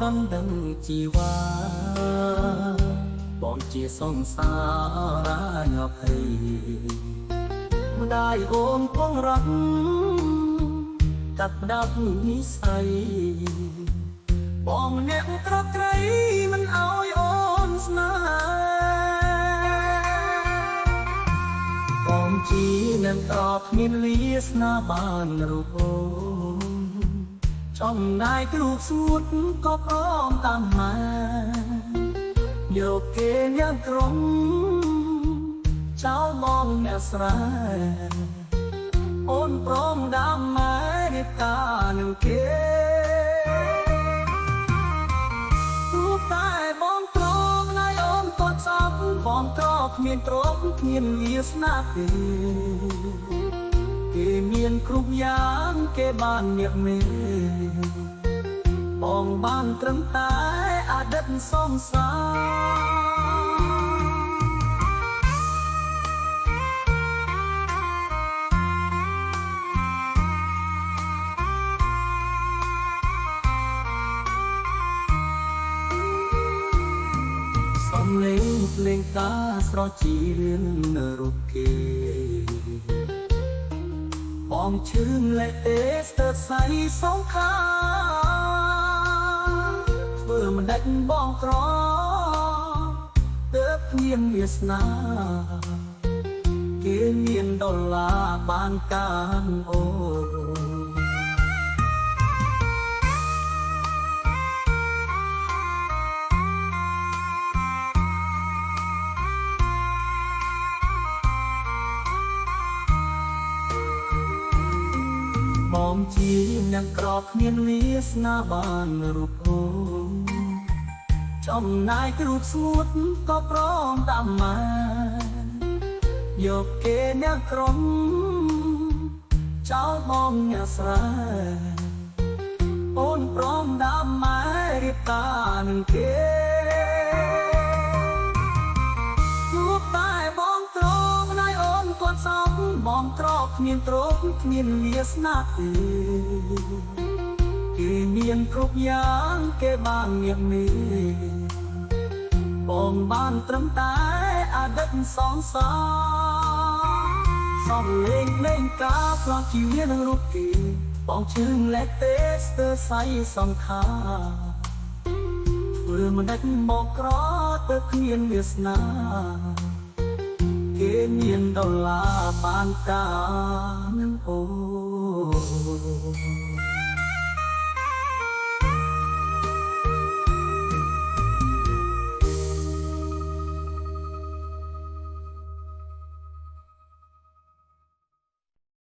បានដឹងជីវ៉ាបងជាសង្សារអភ័យម្ដាយអូនផងรักកាត់ផ្ដាប់និស័យបងអ្នកក្រក្រៃមិនអោយអូនស្នេហ៍បងជីនឹងតបគ្មានលាស្នាបានរូបអូនចំណាយគ្រូសួតក៏ព្រមតាមមកយកគេយ៉ាងក្រុងចោលមកអ្នកស្រែអូនព្រមដាំម៉ែរៀបការនឹងគេទូតែបងត្រង់ណៃអូនក៏ចាប់បងត្រង់គ្មានត្រង់គ្មានវាសនាទេគេមានគ្រប់យ៉ាងគេបានញាក់មេបងបានត្រឹមតែអតីតសង្សារសំលេងភ្លេងតាស្រជីរៀននៅរូបគេបងឈឺលែកទេស្ទើរស្អីសងខាធ្វើមិនដាច់បងក្រទើបគ្មានវាសនាគេមានដុល្លារបានការអូបងជាអ្នកក្រគ្មានវាសនាបានរូបអូនចំណាយគ្រូស្ងួតក៏ព្រមតាមមកយកគេអ្នកក្រុងចោលបងអ្នកស្រែអូនព្រមតាមមករៀបការនឹងគេទូតែបងត្រង់ណៃអូនគាត់សោកបងត្រកគ្មានត្រកគ្មានវាសនាទេគេមានគ្រប់យ៉ាងគេបានញាក់មេបងបានត្រឹមតែអតីតសង្សារសំលេងលេងការផ្លាស់ជីវិតនឹងរូបគេបងជឿលែកទេស្ទើរស្អីសង្ខារធ្វើមិនដាច់មកក្រទៅគ្មានវាសនាគេមានដុល្លារបានការនឹងអូ